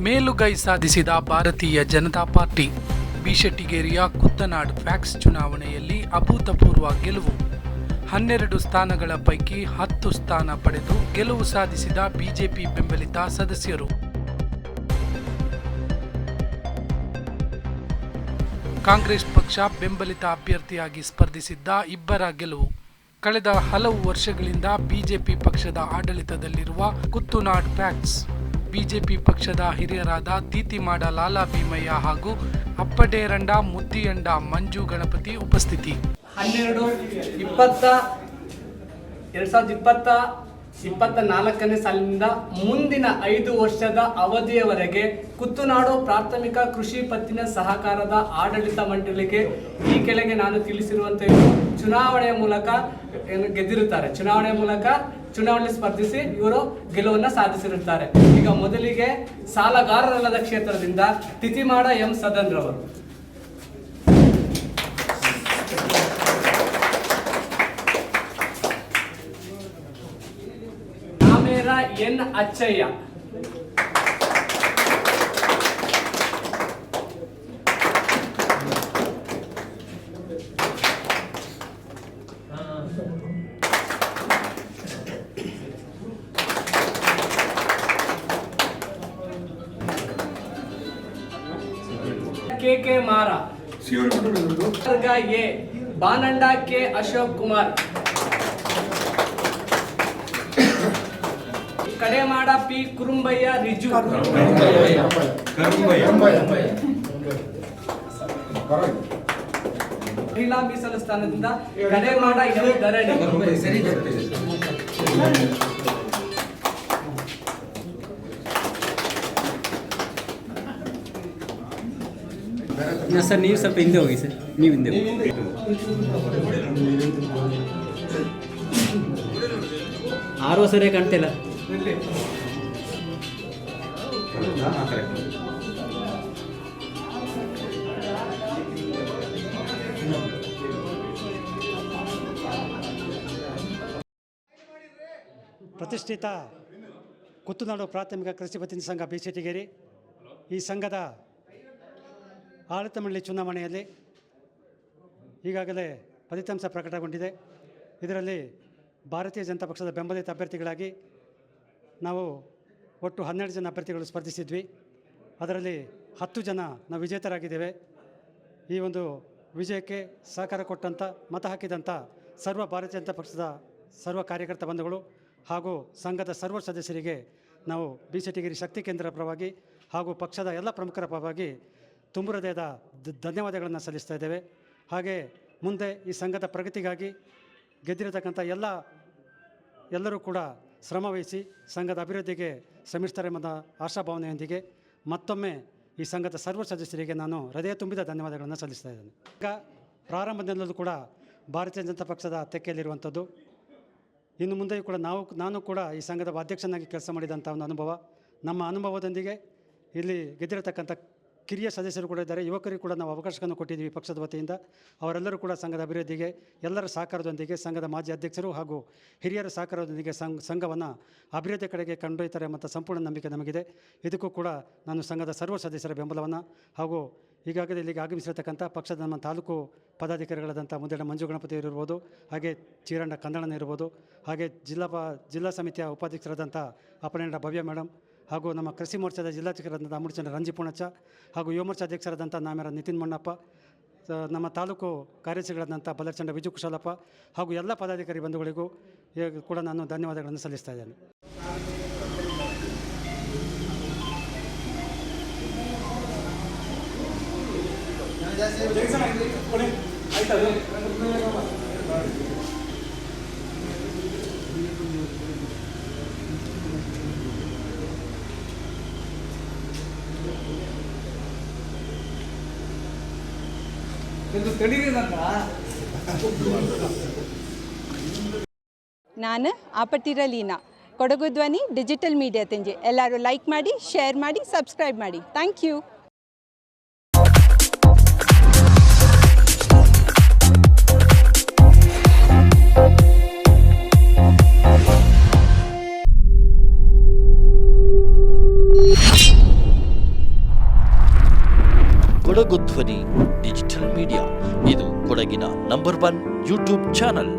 ಮೇಲುಗೈ ಸಾಧಿಸಿದ ಭಾರತೀಯ ಜನತಾ ಪಾರ್ಟಿ. ಬಿಶೆಟ್ಟಿಗೇರಿಯ ಕುತ್ತನಾಡ್ ಫ್ಯಾಕ್ಸ್ ಚುನಾವಣೆಯಲ್ಲಿ ಅಭೂತಪೂರ್ವ ಗೆಲುವು. 12 ಸ್ಥಾನಗಳ ಪೈಕಿ 10 ಸ್ಥಾನ ಪಡೆದು ಗೆಲುವು ಸಾಧಿಸಿದ ಬಿಜೆಪಿ ಬೆಂಬಲಿತ ಸದಸ್ಯರು. ಕಾಂಗ್ರೆಸ್ ಪಕ್ಷ ಬೆಂಬಲಿತ ಅಭ್ಯರ್ಥಿಯಾಗಿ ಸ್ಪರ್ಧಿಸಿದ್ದ ಇಬ್ಬರ ಗೆಲುವು. ಕಳೆದ ಹಲವು ವರ್ಷಗಳಿಂದ ಬಿಜೆಪಿ ಪಕ್ಷದ ಆಡಳಿತದಲ್ಲಿರುವ ಕುತ್ತನಾಡ್ ಫ್ಯಾಕ್ಸ್ ಬಿಜೆಪಿ ಪಕ್ಷದ ಹಿರಿಯರಾದ ತೀತಿಮಾಡ ಲಾಲಾ ಭೀಮಯ್ಯ ಹಾಗೂ ಅಪ್ಪಡೇರಂಡ ಮುದ್ದಿಯಂಡ ಮಂಜು ಗಣಪತಿ ಉಪಸ್ಥಿತಿ. 2024ನೇ ಸಾಲಿನಿಂದ ಮುಂದಿನ 5 ವರ್ಷದ ಅವಧಿಯವರೆಗೆ ಕುತ್ತನಾಡು ಪ್ರಾಥಮಿಕ ಕೃಷಿ ಪತ್ತಿನ ಸಹಕಾರದ ಆಡಳಿತ ಮಂಡಳಿಗೆ ಈ ಕೆಳಗೆ ನಾನು ತಿಳಿಸಿರುವಂತೆ ಚುನಾವಣೆಯ ಮೂಲಕ ಗೆದ್ದಿರುತ್ತಾರೆ. ಚುನಾವಣೆ ಸ್ಪರ್ಧಿಸಿ ಇವರು ಗೆಲುವನ್ನು ಸಾಧಿಸಿರುತ್ತಾರೆ. ಈಗ ಮೊದಲಿಗೆ ಸಾಲಗಾರರಲ್ಲದ ಕ್ಷೇತ್ರದಿಂದ ತಿತಿಮಾಡ ಎಂ ಸದನ್ ರವರು. ನಾಮೇರ ಎನ್ ಅಚ್ಚಯ್ಯ. ಕೆ ಮಾರ. A Bananda K Ashok Kumar. Kademada P Kurumbaiah ರಿಜು. ಮಹಿಳಾ ಮೀಸಲು ಸ್ಥಾನದಿಂದ ಕಡೆಮಾಡ ಇದು ಧರಣಿ. ಸರ್ ನೀವು ಸ್ವಲ್ಪ ಹಿಂದೆ ಹೋಗಿ ಸರ್, ನೀವು ಹಿಂದೆ ಹೋಗಿ. ಆರೋ ಸರಿಯಾಗಿ ಕಾಣ್ತಿಲ್ಲ. ಪ್ರತಿಷ್ಠಿತ ಕುತ್ತನಾಡು ಪ್ರಾಥಮಿಕ ಕೃಷಿ ಪತ್ತಿನ ಸಂಘ ಬಿಶೆಟ್ಟಿಗೇರಿ ಈ ಸಂಘದ ಆಡಳಿತ ಮಂಡಳಿ ಚುನಾವಣೆಯಲ್ಲಿ ಈಗಾಗಲೇ ಫಲಿತಾಂಶ ಪ್ರಕಟಗೊಂಡಿದೆ. ಇದರಲ್ಲಿ ಭಾರತೀಯ ಜನತಾ ಪಕ್ಷದ ಬೆಂಬಲಿತ ಅಭ್ಯರ್ಥಿಗಳಾಗಿ ನಾವು ಒಟ್ಟು 12 ಜನ ಅಭ್ಯರ್ಥಿಗಳು ಸ್ಪರ್ಧಿಸಿದ್ವಿ. ಅದರಲ್ಲಿ 10 ಜನ ನಾವು ವಿಜೇತರಾಗಿದ್ದೇವೆ. ಈ ಒಂದು ವಿಜಯಕ್ಕೆ ಸಹಕಾರ ಕೊಟ್ಟಂಥ, ಮತ ಹಾಕಿದಂಥ ಸರ್ವ ಭಾರತೀಯ ಜನತಾ ಪಕ್ಷದ ಸರ್ವ ಕಾರ್ಯಕರ್ತ ಬಂಧುಗಳು ಹಾಗೂ ಸಂಘದ ಸರ್ವ ಸದಸ್ಯರಿಗೆ ನಾವು ಬಿಶೆಟ್ಟಿಗೇರಿ ಶಕ್ತಿ ಕೇಂದ್ರ ಪರವಾಗಿ ಹಾಗೂ ಪಕ್ಷದ ಎಲ್ಲ ಪ್ರಮುಖರ ಪರವಾಗಿ ತುಂಬು ಹೃದಯದ ಧನ್ಯವಾದಗಳನ್ನು ಸಲ್ಲಿಸ್ತಾ ಇದ್ದೇವೆ. ಹಾಗೆ ಮುಂದೆ ಈ ಸಂಘದ ಪ್ರಗತಿಗಾಗಿ ಗೆದ್ದಿರತಕ್ಕಂಥ ಎಲ್ಲರೂ ಕೂಡ ಶ್ರಮವಹಿಸಿ ಸಂಘದ ಅಭಿವೃದ್ಧಿಗೆ ಶ್ರಮಿಸ್ತಾರೆ ಎಂಬ ಆಶಾಭಾವನೆಯೊಂದಿಗೆ ಮತ್ತೊಮ್ಮೆ ಈ ಸಂಘದ ಸರ್ವ ಸದಸ್ಯರಿಗೆ ನಾನು ಹೃದಯ ತುಂಬಿದ ಧನ್ಯವಾದಗಳನ್ನು ಸಲ್ಲಿಸ್ತಾ ಇದ್ದೇನೆ. ಈಗ ಪ್ರಾರಂಭದಲ್ಲೂ ಕೂಡ ಭಾರತೀಯ ಜನತಾ ಪಕ್ಷದ ತೆಕ್ಕೆಯಲ್ಲಿರುವಂಥದ್ದು. ಇನ್ನು ಮುಂದೆಯೂ ಕೂಡ ನಾನು ಕೂಡ ಈ ಸಂಘದ ಅಧ್ಯಕ್ಷನಾಗಿ ಕೆಲಸ ಮಾಡಿದಂಥ ಒಂದು ಅನುಭವ. ನಮ್ಮ ಅನುಭವದೊಂದಿಗೆ ಇಲ್ಲಿ ಗೆದ್ದಿರತಕ್ಕಂಥ ಕಿರಿಯ ಸದಸ್ಯರು ಕೂಡ ಇದ್ದಾರೆ, ಯುವಕರಿಗೆ ಕೂಡ ನಾವು ಅವಕಾಶವನ್ನು ಕೊಟ್ಟಿದ್ದೀವಿ ಪಕ್ಷದ ವತಿಯಿಂದ. ಅವರೆಲ್ಲರೂ ಕೂಡ ಸಂಘದ ಅಭಿವೃದ್ಧಿಗೆ ಎಲ್ಲರ ಸಹಕಾರದೊಂದಿಗೆ, ಸಂಘದ ಮಾಜಿ ಅಧ್ಯಕ್ಷರು ಹಾಗೂ ಹಿರಿಯರ ಸಹಕಾರದೊಂದಿಗೆ ಸಂಘವನ್ನು ಅಭಿವೃದ್ಧಿ ಕಡೆಗೆ ಕೊಂಡೊಯ್ತಾರೆ ಎಂಬ ಸಂಪೂರ್ಣ ನಂಬಿಕೆ ನಮಗಿದೆ. ಇದಕ್ಕೂ ಕೂಡ ನಾನು ಸಂಘದ ಸರ್ವ ಸದಸ್ಯರ ಬೆಂಬಲವನ್ನು ಹಾಗೂ ಈಗಾಗಲೇ ಇಲ್ಲಿಗೆ ಆಗಮಿಸಿರತಕ್ಕಂಥ ಪಕ್ಷದ ನಮ್ಮ ತಾಲೂಕು ಪದಾಧಿಕಾರಿಗಳಾದಂಥ ಮುದ್ದೆಡ ಮಂಜು ಗಣಪತಿ ಇರ್ಬೋದು, ಹಾಗೆ ಚೀರಂಡ ಕಂದಳನ ಇರ್ಬೋದು, ಹಾಗೆ ಜಿಲ್ಲಾ ಸಮಿತಿಯ ಉಪಾಧ್ಯಕ್ಷರಾದಂಥ ಅಪರ್ಣಂಡ ಭವ್ಯ ಮೇಡಮ್ ಹಾಗೂ ನಮ್ಮ ಕೃಷಿ ಮೋರ್ಚಾದ ಜಿಲ್ಲಾಧ್ಯಕ್ಷರಾದಂಥ ಅಮೃತಚಂದ್ರ ರಂಜಿ ಪೂಣಚ್ಚ ಹಾಗೂ ಯುವ ಮೋರ್ಚಾ ಅಧ್ಯಕ್ಷರಾದಂಥ ನಾಮೇರ ನಿತಿನ್ ಮಣ್ಣಪ್ಪ, ನಮ್ಮ ತಾಲೂಕು ಕಾರ್ಯದರ್ಶಿಗಳಾದಂಥ ಬಲಚಂಡ ವಿಜು ಕುಶಾಲಪ್ಪ ಹಾಗೂ ಎಲ್ಲ ಪದಾಧಿಕಾರಿ ಬಂಧುಗಳಿಗೂ ಕೂಡ ನಾನು ಧನ್ಯವಾದಗಳನ್ನು ಸಲ್ಲಿಸ್ತಾ ಇದ್ದೇನೆ. ನಾನು ಆಪಟ್ಟಿರ ಲೀನಾ, ಕೊಡಗು ಧ್ವನಿ ಡಿಜಿಟಲ್ ಮೀಡಿಯಾ ತಂಜೆ. ಎಲ್ಲರೂ ಲೈಕ್ ಮಾಡಿ, ಶೇರ್ ಮಾಡಿ, ಸಬ್ಸ್ಕ್ರೈಬ್ ಮಾಡಿ. Thank you. ಕೊಡಗು ಧ್ವನಿ ಡಿಜಿಟಲ್ ಮೀಡಿಯಾ, ಇದು ಕೊಡಗಿನ ನಂಬರ್ 1 ಯೂಟ್ಯೂಬ್ ಚಾನಲ್.